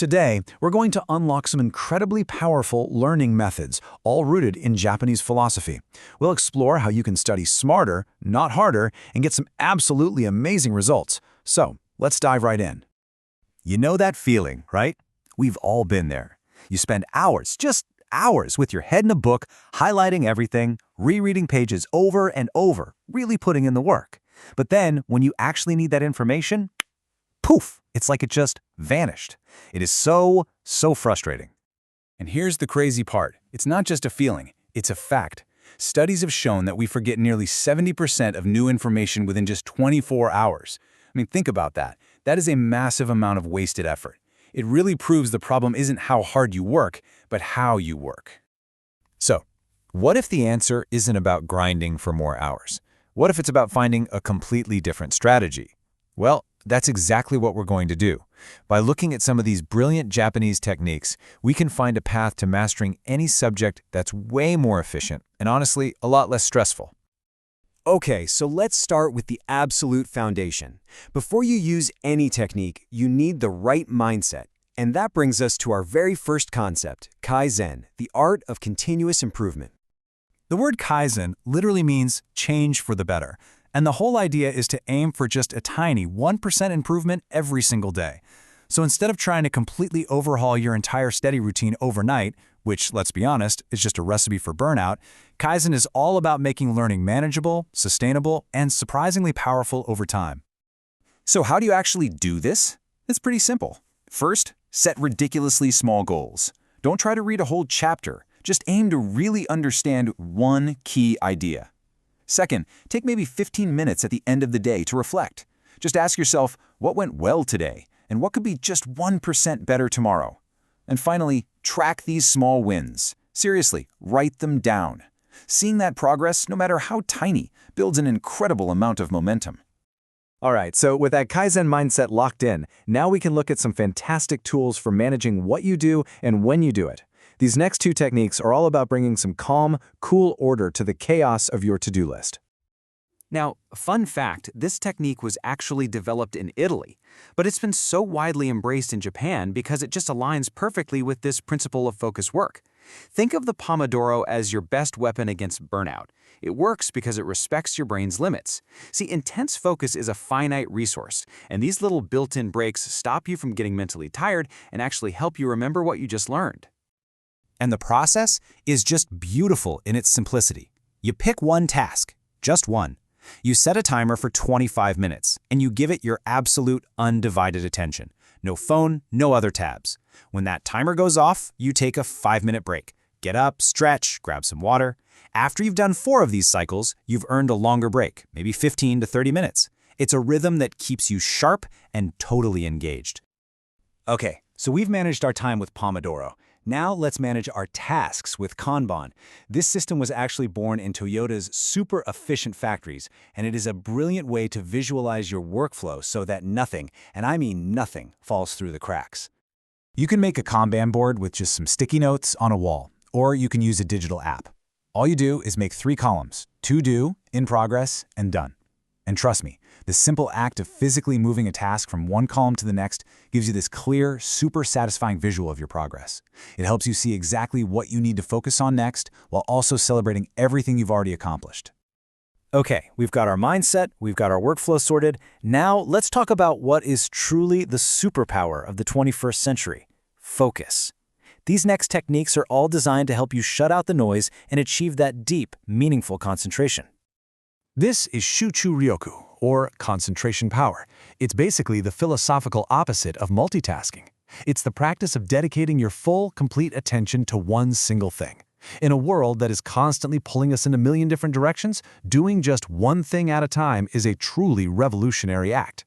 Today, we're going to unlock some incredibly powerful learning methods, all rooted in Japanese philosophy. We'll explore how you can study smarter, not harder, and get some absolutely amazing results. So, let's dive right in. You know that feeling, right? We've all been there. You spend hours, just hours, with your head in a book, highlighting everything, rereading pages over and over, really putting in the work. But then, when you actually need that information, poof, it's like it just vanished. It is so frustrating. And here's the crazy part. It's not just a feeling, it's a fact. Studies have shown that we forget nearly 70% of new information within just 24 hours. I mean, think about that. That is a massive amount of wasted effort. It really proves the problem isn't how hard you work, but how you work. So, what if the answer isn't about grinding for more hours? What if it's about finding a completely different strategy? Well, that's exactly what we're going to do. By looking at some of these brilliant Japanese techniques, we can find a path to mastering any subject that's way more efficient and honestly, a lot less stressful. Okay, so let's start with the absolute foundation. Before you use any technique, you need the right mindset. And that brings us to our very first concept, Kaizen, the art of continuous improvement. The word Kaizen literally means change for the better. And the whole idea is to aim for just a tiny 1% improvement every single day. So instead of trying to completely overhaul your entire study routine overnight, which, let's be honest, is just a recipe for burnout, Kaizen is all about making learning manageable, sustainable, and surprisingly powerful over time. So how do you actually do this? It's pretty simple. First, set ridiculously small goals. Don't try to read a whole chapter. Just aim to really understand one key idea. Second, take maybe 15 minutes at the end of the day to reflect. Just ask yourself, what went well today, and what could be just 1% better tomorrow? And finally, track these small wins. Seriously, write them down. Seeing that progress, no matter how tiny, builds an incredible amount of momentum. All right, so with that Kaizen mindset locked in, now we can look at some fantastic tools for managing what you do and when you do it. These next two techniques are all about bringing some calm, cool order to the chaos of your to-do list. Now, fun fact, this technique was actually developed in Italy, but it's been so widely embraced in Japan because it just aligns perfectly with this principle of focus work. Think of the Pomodoro as your best weapon against burnout. It works because it respects your brain's limits. See, intense focus is a finite resource, and these little built-in breaks stop you from getting mentally tired and actually help you remember what you just learned. And the process is just beautiful in its simplicity. You pick one task, just one. You set a timer for 25 minutes, and you give it your absolute undivided attention. No phone, no other tabs. When that timer goes off, you take a 5-minute break. Get up, stretch, grab some water. After you've done 4 of these cycles, you've earned a longer break, maybe 15 to 30 minutes. It's a rhythm that keeps you sharp and totally engaged. Okay, so we've managed our time with Pomodoro. Now let's manage our tasks with Kanban. This system was actually born in Toyota's super efficient factories, and it is a brilliant way to visualize your workflow so that nothing, and I mean nothing, falls through the cracks. You can make a Kanban board with just some sticky notes on a wall, or you can use a digital app. All you do is make 3 columns: to do, in progress, and done. And trust me, the simple act of physically moving a task from one column to the next gives you this clear, super satisfying visual of your progress. It helps you see exactly what you need to focus on next while also celebrating everything you've already accomplished. Okay, we've got our mindset, we've got our workflow sorted. Now let's talk about what is truly the superpower of the 21st century: focus. These next techniques are all designed to help you shut out the noise and achieve that deep, meaningful concentration. This is Shuchu Ryoku, or concentration power. It's basically the philosophical opposite of multitasking. It's the practice of dedicating your full, complete attention to one single thing. In a world that is constantly pulling us in a million different directions, doing just one thing at a time is a truly revolutionary act.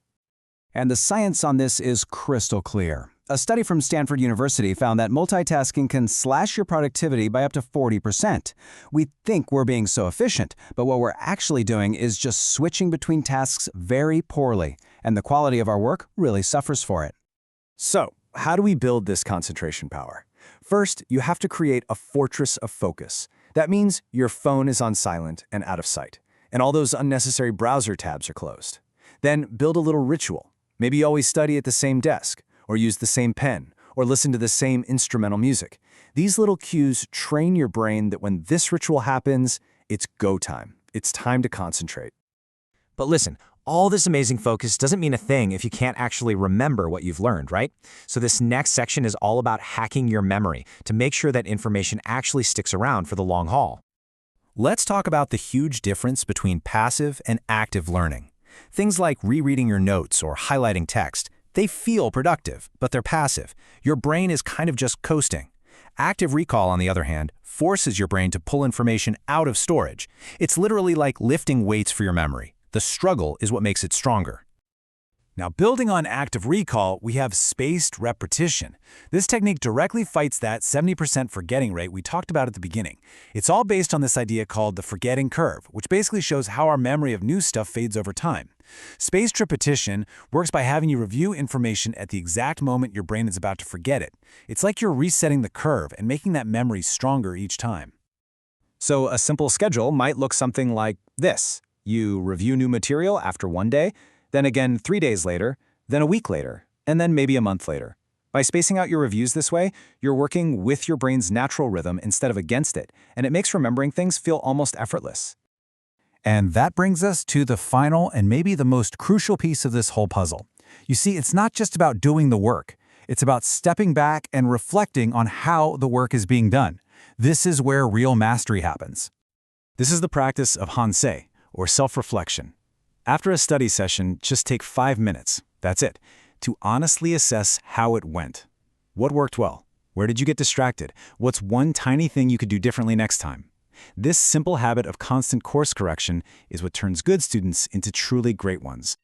And the science on this is crystal clear. A study from Stanford University found that multitasking can slash your productivity by up to 40%. We think we're being so efficient, but what we're actually doing is just switching between tasks very poorly, and the quality of our work really suffers for it. So, how do we build this concentration power? First, you have to create a fortress of focus. That means your phone is on silent and out of sight, and all those unnecessary browser tabs are closed. Then build a little ritual. Maybe you always study at the same desk, or use the same pen, or listen to the same instrumental music. These little cues train your brain that when this ritual happens, it's go time. It's time to concentrate. But listen, all this amazing focus doesn't mean a thing if you can't actually remember what you've learned, right? So this next section is all about hacking your memory to make sure that information actually sticks around for the long haul. Let's talk about the huge difference between passive and active learning. Things like rereading your notes or highlighting text, they feel productive, but they're passive. Your brain is kind of just coasting. Active recall, on the other hand, forces your brain to pull information out of storage. It's literally like lifting weights for your memory. The struggle is what makes it stronger. Now, building on active recall, we have spaced repetition. This technique directly fights that 70% forgetting rate we talked about at the beginning. It's all based on this idea called the forgetting curve, which basically shows how our memory of new stuff fades over time. Spaced repetition works by having you review information at the exact moment your brain is about to forget it. It's like you're resetting the curve and making that memory stronger each time. So a simple schedule might look something like this. You review new material after one day, then again 3 days later, then a week later, and then maybe a month later. By spacing out your reviews this way, you're working with your brain's natural rhythm instead of against it, and it makes remembering things feel almost effortless. And that brings us to the final and maybe the most crucial piece of this whole puzzle. You see, it's not just about doing the work. It's about stepping back and reflecting on how the work is being done. This is where real mastery happens. This is the practice of Hansei, or self-reflection. After a study session, just take 5 minutes, that's it, to honestly assess how it went. What worked well? Where did you get distracted? What's one tiny thing you could do differently next time? This simple habit of constant course correction is what turns good students into truly great ones.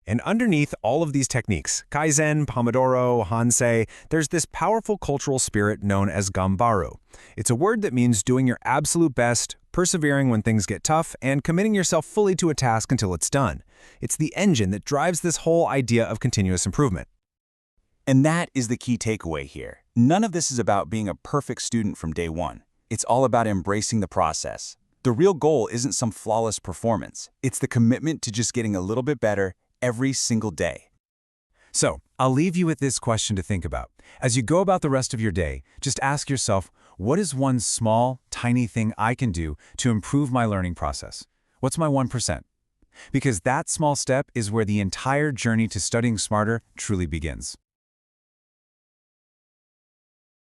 And underneath all of these techniques, Kaizen, Pomodoro, Hansei, there's this powerful cultural spirit known as Gambaru. It's a word that means doing your absolute best, persevering when things get tough, and committing yourself fully to a task until it's done. It's the engine that drives this whole idea of continuous improvement. And that is the key takeaway here. None of this is about being a perfect student from day one. It's all about embracing the process. The real goal isn't some flawless performance. It's the commitment to just getting a little bit better every single day. So, I'll leave you with this question to think about. As you go about the rest of your day, just ask yourself, what is one small, tiny thing I can do to improve my learning process? What's my 1%? Because that small step is where the entire journey to studying smarter truly begins.